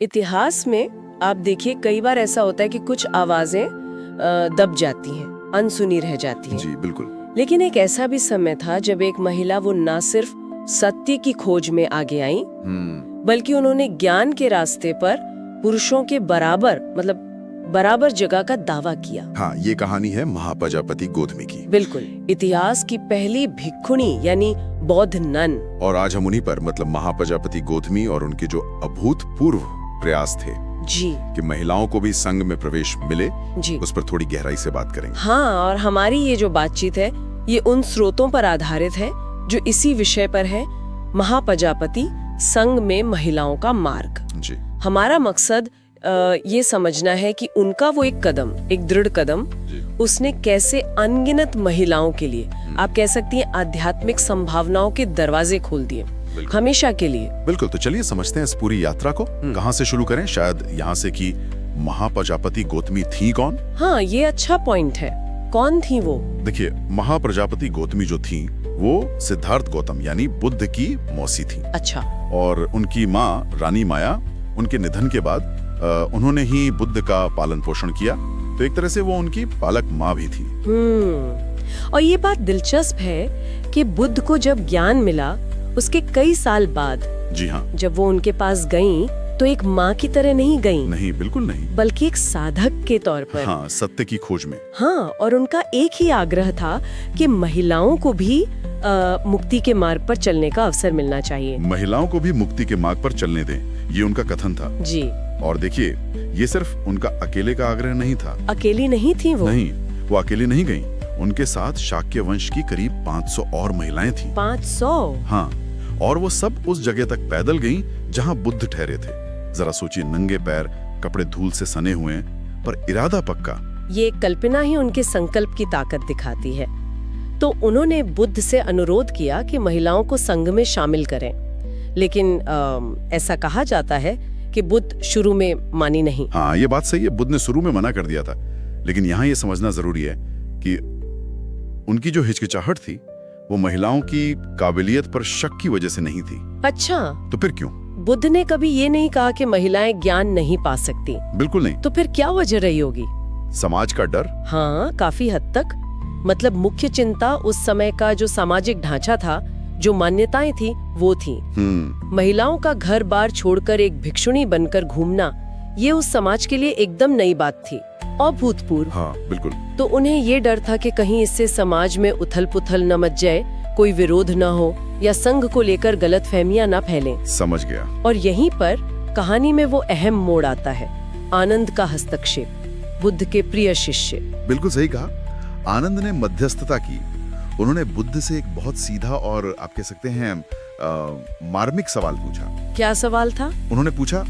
इतिहास में आप देखिए कई बार ऐसा होता है कि कुछ आवाजें दब जाती हैं, अनसुनी रह जाती हैं। जी बिल्कुल। लेकिन एक ऐसा भी समय था जब एक महिला वो ना सिर्फ सत्य की खोज में आगे आई, बल्कि उन्होंने ज्ञान के रास्ते पर पुरुषों के बराबर जगह का दावा किया। हाँ, ये कहानी है महाप्रजापति गौतमी की। बिल्कुल, इतिहास की पहली भिक्षुणी यानी बौद्ध नन। और आज हम उन्हीं पर महाप्रजापति गौतमी और उनके जो अभूतपूर्व प्रयास थे जी कि महिलाओं को भी संघ में प्रवेश मिले, जी उस पर थोड़ी गहराई से बात करेंगे। हाँ, और हमारी ये जो बातचीत है ये उन स्रोतों पर आधारित है जो इसी विषय पर है, महाप्रजापति संघ में महिलाओं का मार्ग। जी। हमारा मकसद ये समझना है कि उनका वो एक दृढ़ कदम उसने कैसे अनगिनत महिलाओं के लिए, आप कह सकती हैं, आध्यात्मिक संभावनाओं के दरवाजे खोल दिए हमेशा के लिए। बिल्कुल, तो चलिए समझते हैं इस पूरी यात्रा को। कहाँ से शुरू करें? शायद यहाँ से कि महाप्रजापति गौतमी थी कौन? हाँ, ये अच्छा पॉइंट है। कौन थी वो? देखिए, महाप्रजापति गौतमी जो थी वो सिद्धार्थ गौतम यानी बुद्ध की मौसी थी। अच्छा। और उनकी माँ रानी माया, उनके निधन के बाद उन्होंने ही बुद्ध का पालन पोषण किया, तो एक तरह से वो उनकी पालक माँ भी थी। और ये बात दिलचस्प है कि बुद्ध को जब ज्ञान मिला उसके कई साल बाद, जी हाँ, जब वो उनके पास गईं, तो एक माँ की तरह नहीं गईं। नहीं, बिल्कुल नहीं, बल्कि एक साधक के तौर पर। हाँ, सत्य की खोज में। हाँ, और उनका एक ही आग्रह था कि महिलाओं को भी मुक्ति के मार्ग पर चलने का अवसर मिलना चाहिए। महिलाओं को भी मुक्ति के मार्ग पर चलने दें, ये उनका कथन था। जी। और देखिए, ये सिर्फ उनका अकेले का आग्रह नहीं था। अकेली नहीं थी वो? नहीं, वो अकेली नहीं गईं। उनके साथ शाक्य वंश की करीब 500 और महिलाएं थीं। 500? हाँ, और वो सब उस जगह तक पैदल गईं जहां बुद्ध ठहरे थे। जरा सोचिए, नंगे पैर, कपड़े धूल से सने हुए, पर इरादा पक्का। ये कल्पना ही उनके संकल्प की ताकत दिखाती है। तो उन्होंने बुद्ध से अनुरोध किया कि महिलाओं को संघ में शामिल करें, लेकिन ऐसा कहा जाता है कि बुद्ध शुरू में मानी नहीं। हाँ, ये बात सही है, बुद्ध ने शुरू में मना कर दिया था, लेकिन यहाँ ये समझना जरूरी है कि उनकी जो हिचकिचाहट थी वो महिलाओं की काबिलियत पर शक की वजह से नहीं थी। अच्छा, तो फिर क्यों? बुद्ध ने कभी ये नहीं कहा कि महिलाएं ज्ञान नहीं पा सकती। बिल्कुल नहीं। तो फिर क्या वजह रही होगी? समाज का डर। हाँ, काफी हद तक। मतलब मुख्य चिंता उस समय का जो सामाजिक ढांचा था, जो मान्यताएं थी, वो थी। महिलाओं का घर बार छोड़कर एक भिक्षुणी बनकर घूमना, ये उस समाज के लिए एकदम नई बात थी, अभूतपूर्व। हाँ, बिल्कुल। तो उन्हें ये डर था कि कहीं इससे समाज में उथल पुथल न मच जाए, कोई विरोध न हो या संघ को लेकर गलतफहमियां न फैलें। समझ गया। और यहीं पर कहानी में वो अहम मोड़ आता है, आनंद का हस्तक्षेप, बुद्ध के प्रिय शिष्य। बिल्कुल सही कहा। आनंद ने मध्यस्थता की। उन्होंने बुद्ध से एक बहुत सीधा और आप कह सकते हैं मार्मिक सवाल पूछा। क्या सवाल था? उन्होंने पूछा,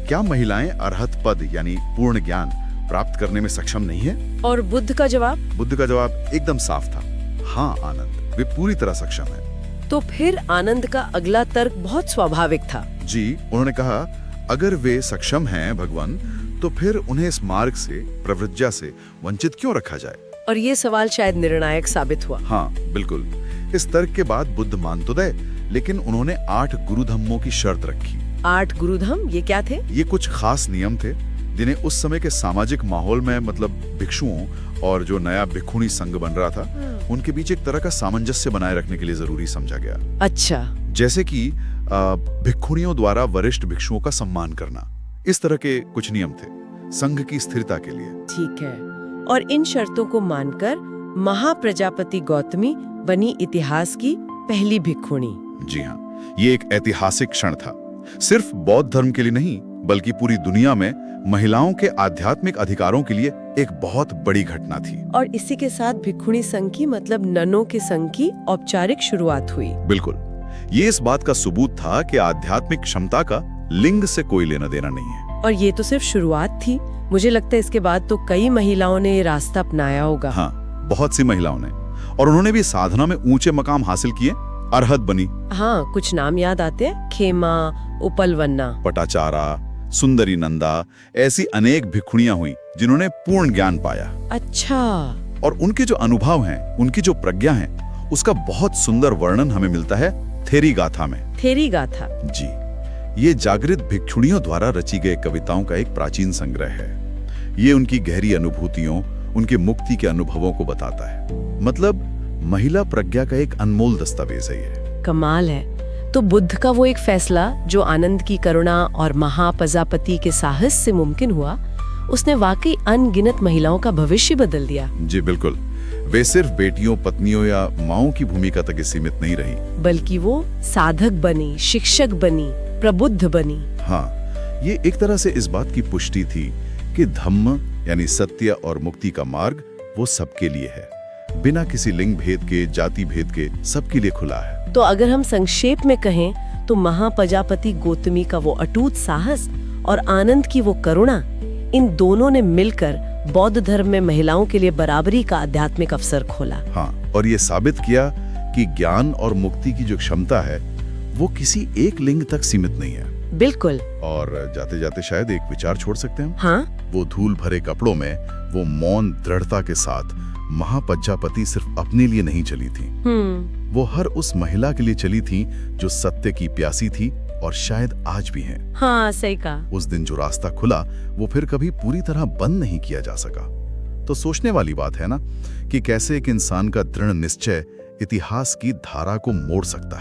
क्या महिलाएं अरहत पद यानी पूर्ण ज्ञान प्राप्त करने में सक्षम नहीं है? और बुद्ध का जवाब? बुद्ध का जवाब एकदम साफ था, हाँ आनंद, वे पूरी तरह सक्षम है। तो फिर आनंद का अगला तर्क बहुत स्वाभाविक था। जी, उन्होंने कहा, अगर वे सक्षम हैं भगवान, तो फिर उन्हें इस मार्ग से, प्रवृत्ति से वंचित क्यों रखा जाए? और ये सवाल शायद निर्णायक साबित हुआ। हाँ, बिल्कुल। इस तर्क के बाद बुद्ध मान तो गए, लेकिन उन्होंने 8 गुरुधम्मों की शर्त रखी। 8 गुरुधम? ये क्या थे? ये कुछ खास नियम थे जिन्हें उस समय के सामाजिक माहौल में, मतलब भिक्षुओं और जो नया भिक्षुणी संघ बन रहा था, उनके बीच एक तरह का सामंजस्य बनाए रखने के लिए जरूरी समझा गया। अच्छा। जैसे कि भिक्षुणियों द्वारा वरिष्ठ भिक्षुओं का सम्मान करना, इस तरह के कुछ नियम थे संघ की स्थिरता के लिए। ठीक है। और इन शर्तों को मानकर महाप्रजापति गौतमी बनी इतिहास की पहली भिक्षुणी। जी हाँ, ये एक ऐतिहासिक क्षण था, सिर्फ बौद्ध धर्म के लिए नहीं, बल्कि पूरी दुनिया में महिलाओं के आध्यात्मिक अधिकारों के लिए एक बहुत बड़ी घटना थी। और इसी के साथ भिक्षुणी संघ की, मतलब ननों के संघ की औपचारिक शुरुआत हुई। बिल्कुल, ये इस बात का सबूत था कि आध्यात्मिक क्षमता का लिंग से कोई लेना देना नहीं है। और ये तो सिर्फ शुरुआत थी, मुझे लगता है इसके बाद तो कई महिलाओं ने ये रास्ता अपनाया होगा। हाँ, बहुत सी महिलाओं ने, और उन्होंने भी साधना में ऊंचे मकाम हासिल किए, अरहत बनी। हाँ, कुछ नाम याद आते हैं, खेमा, उपलवन्ना, पटाचारा, सुंदरी नंदा, ऐसी अनेक भिक्षुणियां हुई जिन्होंने पूर्ण ज्ञान पाया। अच्छा। और उनके जो अनुभव हैं, उनकी जो प्रज्ञा है, उसका बहुत सुंदर वर्णन हमें मिलता है थेरी गाथा में। थेरी गाथा? जी, ये जागृत भिक्षुणियों द्वारा रची गई कविताओं का एक प्राचीन संग्रह है। ये उनकी गहरी अनुभूतियों, उनके मुक्ति के अनुभवों को बताता है। मतलब महिला प्रज्ञा का एक अनमोल दस्तावेज है ये। कमाल है। तो बुद्ध का वो एक फैसला जो आनंद की करुणा और महाप्रजापति के साहस से मुमकिन हुआ, उसने वाकई अनगिनत महिलाओं का भविष्य बदल दिया। जी बिल्कुल। वे सिर्फ बेटियों, पत्नियों या माओं की भूमिका तक सीमित नहीं रही, बल्कि वो साधक बनी, शिक्षक बनी, प्रबुद्ध बनी। हाँ, ये एक तरह से इस बात की पुष्टि थी कि धम्म यानी सत्य और मुक्ति का मार्ग वो सबके लिए है, बिना किसी लिंग भेद के, जाति भेद के, सबके लिए खुला है। तो अगर हम संक्षेप में कहें तो महाप्रजापति गौतमी का वो अटूट साहस और आनंद की वो करुणा, इन दोनों ने मिलकर बौद्ध धर्म में महिलाओं के लिए बराबरी का आध्यात्मिक अवसर खोला। हाँ, और ये साबित किया कि ज्ञान और मुक्ति की जो क्षमता है वो किसी एक लिंग तक सीमित नहीं है। बिल्कुल। और जाते जाते शायद एक विचार छोड़ सकते हैं। हाँ? वो धूल भरे कपड़ों में वो मौन दृढ़ता के साथ महाप्रजापति सिर्फ अपने लिए नहीं चली थी, वो हर उस महिला के लिए चली थी जो सत्य की प्यासी थी और शायद आज भी है। हाँ, सही कहा। उस दिन जो रास्ता खुला वो फिर कभी पूरी तरह बंद नहीं किया जा सका। तो सोचने वाली बात है ना कि कैसे एक इंसान का दृढ़ निश्चय इतिहास की धारा को मोड़ सकता है।